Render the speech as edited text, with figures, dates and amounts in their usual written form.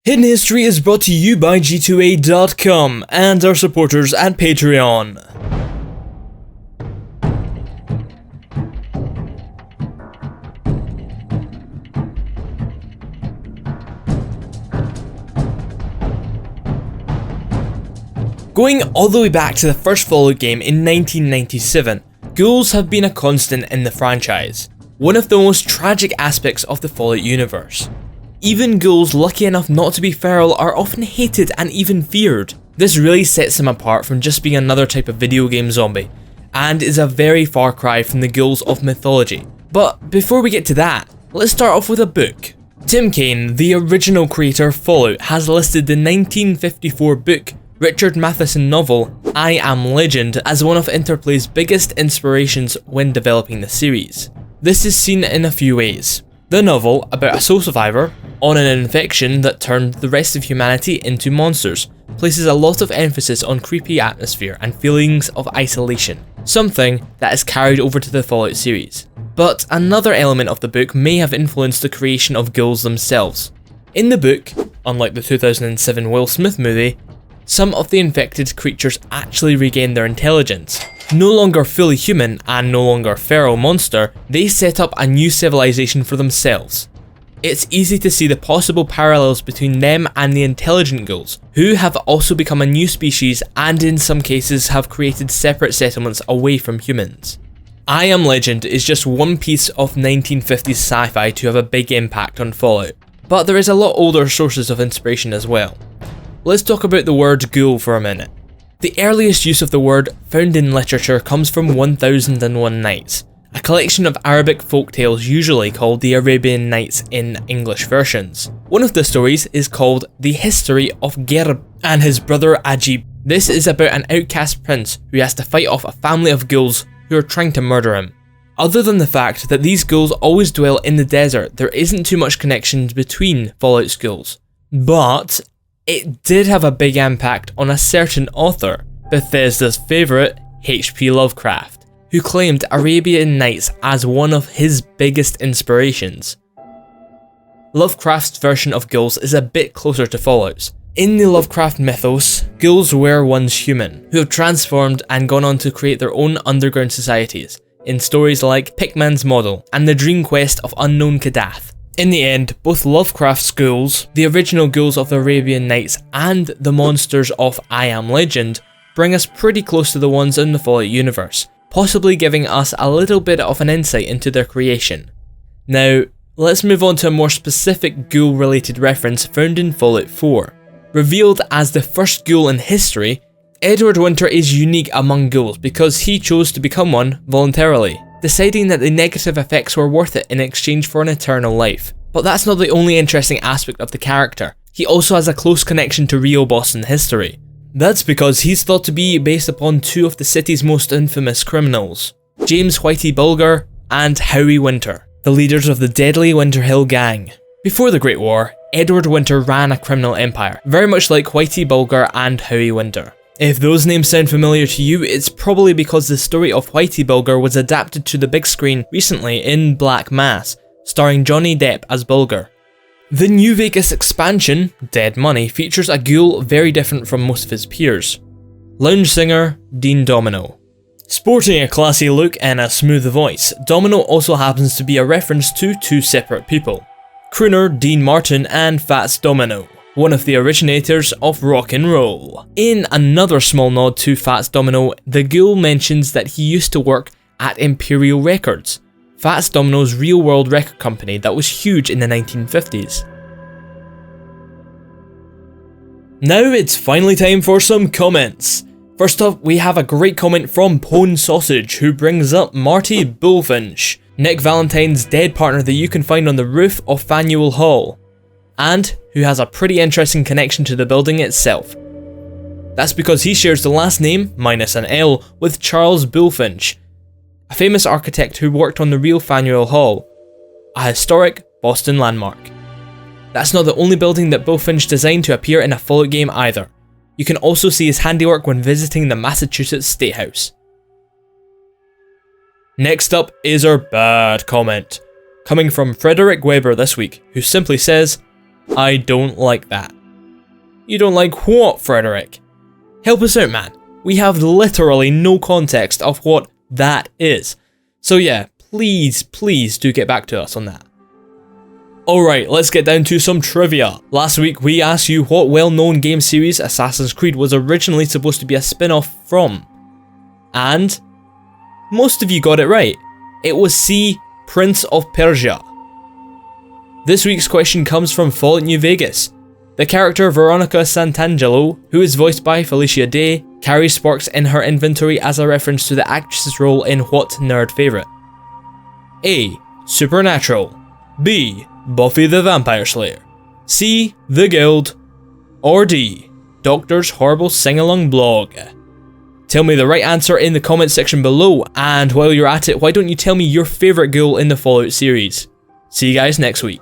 Hidden History is brought to you by G2A.com and our supporters at Patreon. Going all the way back to the first Fallout game in 1997, ghouls have been a constant in the franchise, one of the most tragic aspects of the Fallout universe. Even ghouls lucky enough not to be feral are often hated and even feared. This really sets them apart from just being another type of video game zombie, and is a very far cry from the ghouls of mythology. But before we get to that, let's start off with a book. Tim Kaine, the original creator of Fallout, has listed the 1954 book Richard Matheson novel I Am Legend as one of Interplay's biggest inspirations when developing the series. This is seen in a few ways. The novel, about a soul survivor on an infection that turned the rest of humanity into monsters, places a lot of emphasis on creepy atmosphere and feelings of isolation, something that is carried over to the Fallout series. But another element of the book may have influenced the creation of ghouls themselves. In the book, unlike the 2007 Will Smith movie, some of the infected creatures actually regain their intelligence. No longer fully human and no longer feral monster, they set up a new civilization for themselves. It's easy to see the possible parallels between them and the intelligent ghouls, who have also become a new species and in some cases have created separate settlements away from humans. I Am Legend is just one piece of 1950s sci-fi to have a big impact on Fallout, but there is a lot older sources of inspiration as well. Let's talk about the word ghoul for a minute. The earliest use of the word found in literature comes from 1001 Nights, a collection of Arabic folk tales usually called the Arabian Nights in English versions. One of the stories is called The History of Gerb and his brother Ajib. This is about an outcast prince who has to fight off a family of ghouls who are trying to murder him. Other than the fact that these ghouls always dwell in the desert, there isn't too much connection between Fallout's ghouls. But it did have a big impact on a certain author, Bethesda's favourite, H.P. Lovecraft, who claimed Arabian Nights as one of his biggest inspirations. Lovecraft's version of ghouls is a bit closer to Fallout's. In the Lovecraft mythos, ghouls were once human, who have transformed and gone on to create their own underground societies, in stories like Pickman's Model and the Dream Quest of Unknown Kadath. In the end, both Lovecraft's ghouls, the original ghouls of the Arabian Nights, and the monsters of I Am Legend bring us pretty close to the ones in the Fallout universe, possibly giving us a little bit of an insight into their creation. Now, let's move on to a more specific ghoul-related reference found in Fallout 4. Revealed as the first ghoul in history, Edward Winter is unique among ghouls because he chose to become one voluntarily, deciding that the negative effects were worth it in exchange for an eternal life. But that's not the only interesting aspect of the character. He also has a close connection to real Boston history. That's because he's thought to be based upon two of the city's most infamous criminals, James Whitey Bulger and Howie Winter, the leaders of the deadly Winter Hill Gang. Before the Great War, Edward Winter ran a criminal empire, very much like Whitey Bulger and Howie Winter. If those names sound familiar to you, it's probably because the story of Whitey Bulger was adapted to the big screen recently in Black Mass, starring Johnny Depp as Bulger. The New Vegas expansion, Dead Money, features a ghoul very different from most of his peers. Lounge singer Dean Domino. Sporting a classy look and a smooth voice, Domino also happens to be a reference to two separate people, crooner Dean Martin and Fats Domino, one of the originators of rock and roll. In another small nod to Fats Domino, the ghoul mentions that he used to work at Imperial Records, Fats Domino's real-world record company that was huge in the 1950s. Now it's finally time for some comments. First up, we have a great comment from Pone Sausage, who brings up Marty Bulfinch, Nick Valentine's dead partner that you can find on the roof of Faneuil Hall, and who has a pretty interesting connection to the building itself. That's because he shares the last name, minus an L, with Charles Bulfinch, a famous architect who worked on the real Faneuil Hall, a historic Boston landmark. That's not the only building that Bulfinch designed to appear in a Fallout game either. You can also see his handiwork when visiting the Massachusetts State House. Next up is our bad comment, coming from Frederick Weber this week, who simply says, "I don't like that." You don't like what, Frederick? Help us out, man. We have literally no context of what that is. So yeah, please do get back to us on that. Alright, let's get down to some trivia. Last week we asked you what well-known game series Assassin's Creed was originally supposed to be a spin-off from. And most of you got it right. It was C, Prince of Persia. This week's question comes from Fallout New Vegas. The character Veronica Santangelo, who is voiced by Felicia Day, carries sparks in her inventory as a reference to the actress's role in what nerd favourite? A. Supernatural. B. Buffy the Vampire Slayer. C. The Guild. Or D. Doctor's Horrible Sing-Along Blog. Tell me the right answer in the comment section below, and while you're at it, why don't you tell me your favourite ghoul in the Fallout series? See you guys next week.